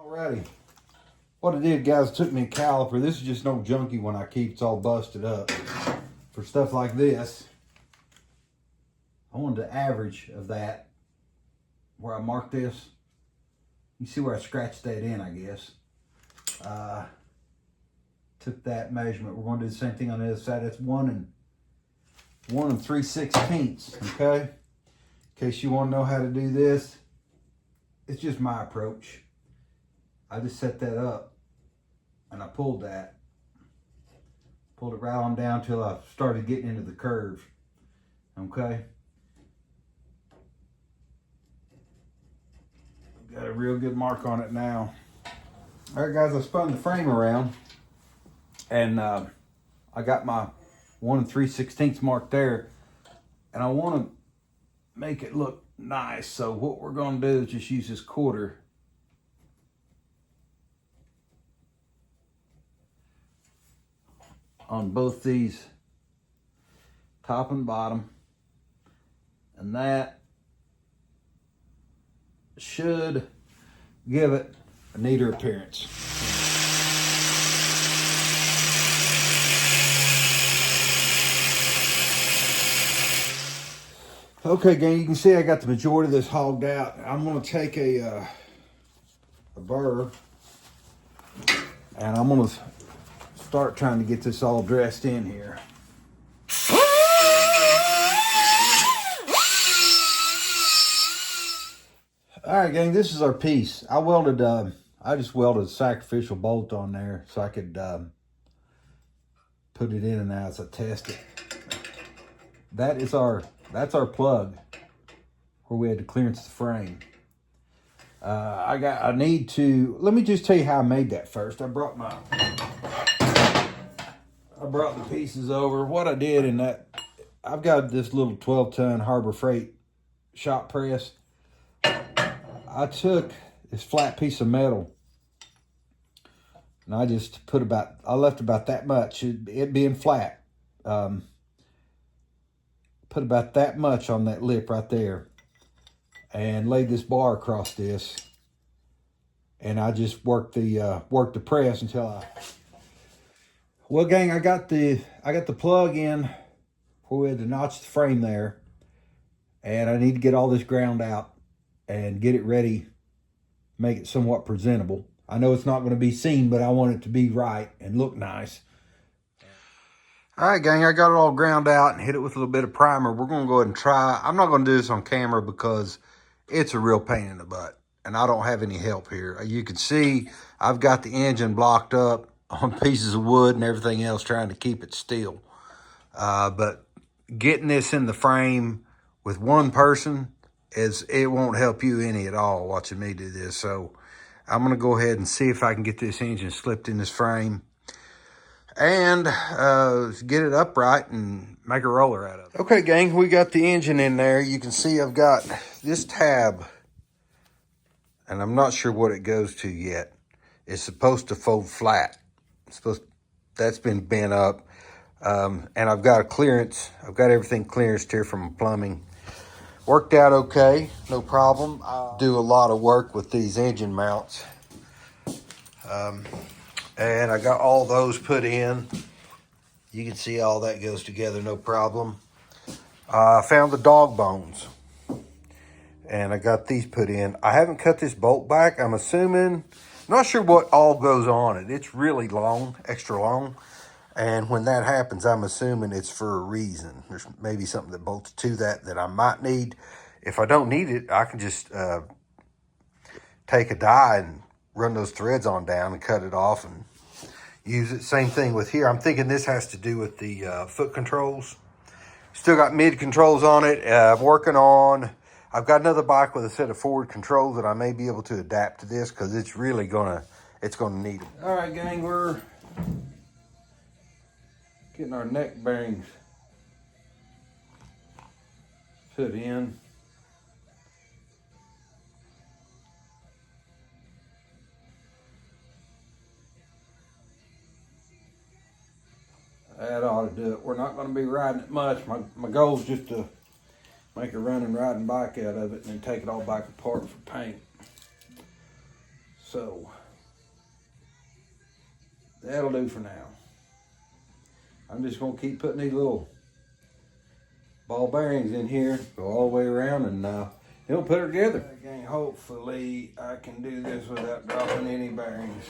Alrighty. What I did, guys, took me a caliper. This is just no junky one I keep. It's all busted up. For stuff like this, I wanted the average of that. Where I marked this. You see where I scratched that in, I guess. Took that measurement. We're going to do the same thing on the other side. That's 1 3/16. Okay? In case you want to know how to do this, it's just my approach. I just set that up and I pulled that. Pulled it right on down till I started getting into the curve. Okay? Got a real good mark on it now. All right, guys, I spun the frame around and I got my 1 3/16 mark there, and I want to make it look nice. So what we're going to do is just use this quarter on both these, top and bottom, and that should give it a neater appearance. Okay, gang, you can see I got the majority of this hogged out. I'm going to take a burr and I'm going to start trying to get this all dressed in here. All right, gang, this is our piece. I just welded a sacrificial bolt on there so I could put it in and out as I test it. That's our plug where we had to clearance the frame. Let me just tell you how I made that first. I brought the pieces over. What I did in that, I've got this little 12-ton Harbor Freight shop press. I took this flat piece of metal and I just I left about that much, it being flat. Put about that much on that lip right there and laid this bar across this, and I just worked the press until well, gang, I got the plug in where we had to notch the frame there, and I need to get all this ground out and get it ready, make it somewhat presentable. I know it's not going to be seen, but I want it to be right and look nice. All right, gang, I got it all ground out and hit it with a little bit of primer. We're going to go ahead and try. I'm not going to do this on camera because it's a real pain in the butt, and I don't have any help here. You can see I've got the engine blocked up on pieces of wood and everything else, trying to keep it still. But getting this in the frame with one person, it won't help you any at all watching me do this. So I'm going to go ahead and see if I can get this engine slipped in this frame and get it upright and make a roller out of it. Okay, gang, we got the engine in there. You can see I've got this tab, and I'm not sure what it goes to yet. It's supposed to fold flat. That's been bent up. And I've got a clearance. I've got everything clearanced here from plumbing. Worked out okay, no problem. I do a lot of work with these engine mounts. And I got all those put in. You can see all that goes together, no problem. I found the dog bones, and I got these put in. I haven't cut this bolt back. I'm assuming, not sure what all goes on it. It's really long, extra long. And when that happens, I'm assuming it's for a reason. There's maybe something that bolts to that I might need. If I don't need it, I can just take a die and run those threads on down and cut it off and use it. Same thing with here. I'm thinking this has to do with the foot controls. Still got mid controls on it. I'm working on, I've got another bike with a set of forward controls that I may be able to adapt to this, because it's really gonna need them. All right, gang, we're getting our neck bearings put in. That ought to do it. We're not going to be riding it much. My goal is just to make a running riding bike out of it and then take it all back apart for paint. So that'll do for now. I'm just gonna keep putting these little ball bearings in here, go all the way around, and it'll put her together. Again, hopefully I can do this without dropping any bearings.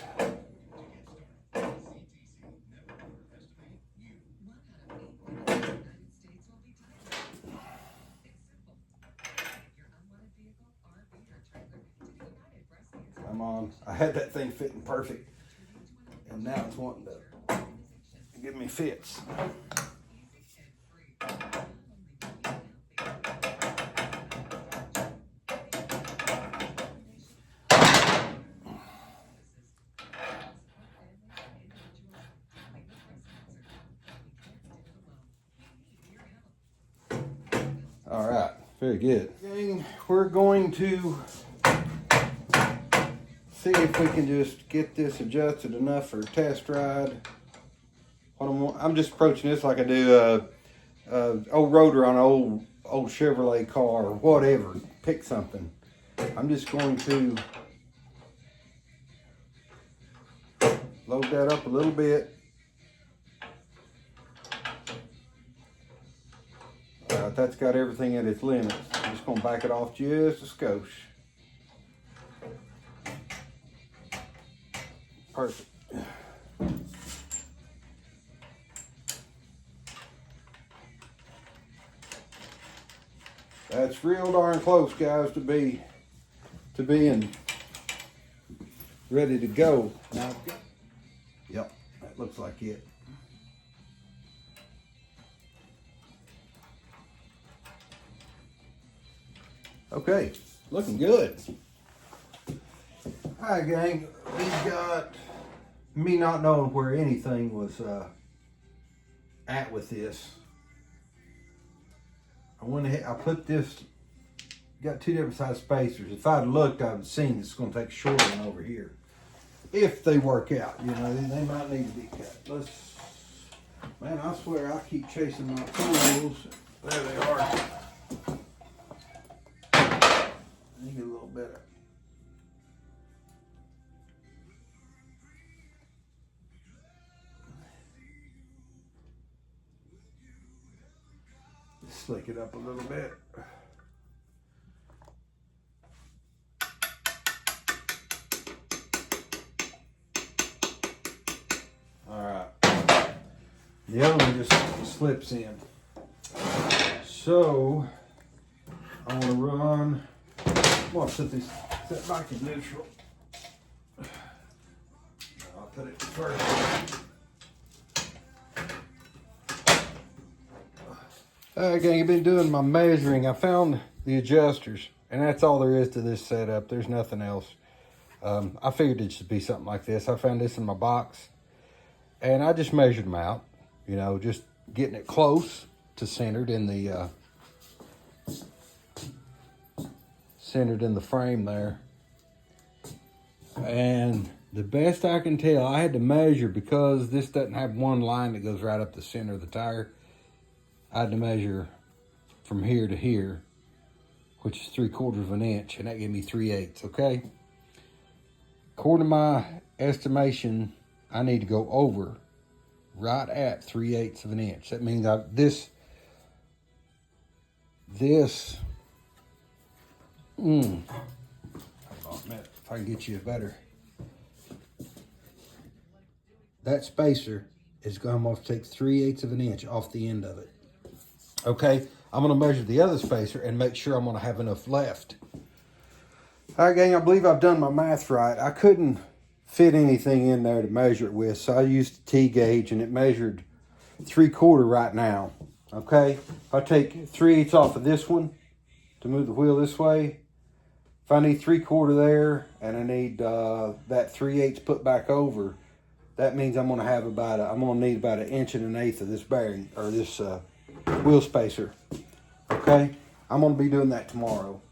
Come on, I had that thing fitting perfect, and now it's wanting to give me fits. All right, very good. Okay, we're going to see if we can just get this adjusted enough for a test ride. I'm just approaching this like I do old rotor on an old Chevrolet car or whatever. Pick something. I'm just going to load that up a little bit. That's got everything at its limits. I'm just going to back it off just a skosh. Perfect. That's real darn close, guys, to being ready to go. Now, yep, that looks like it. Okay, looking good. All right, gang, we've got me not knowing where anything was at with this. I went ahead, I put this, got two different size spacers. If I'd looked, I'd have seen it's going to take a short one over here. If they work out, you know, they might need to be cut. Man, I swear I keep chasing my tools. There they are. I need a little better. Slick it up a little bit. All right. The other one just slips in. So I'm gonna run. I'm gonna set back in neutral. I'll put it first. Gang, I've been doing my measuring. I found the adjusters, and that's all there is to this setup. There's nothing else. I figured it should be something like this. I found this in my box, and I just measured them out. You know, just getting it close to centered in the frame there. And the best I can tell, I had to measure because this doesn't have one line that goes right up the center of the tire. I had to measure from here to here, which is 3/4 of an inch, and that gave me 3/8, okay? According to my estimation, I need to go over right at 3/8 of an inch. That means if I can get you better. That spacer is going to take 3/8 of an inch off the end of it. Okay, I'm going to measure the other spacer and make sure I'm going to have enough left. All right, gang, I believe I've done my math right. I couldn't fit anything in there to measure it with, so I used the T gauge, and it measured 3/4 right now. Okay, if I take 3/8 off of this one to move the wheel this way, if I need 3/4 there, and I need that 3/8 put back over, that means I'm going to need about 1 1/8 of this bearing, or this wheel spacer. Okay, I'm going to be doing that tomorrow.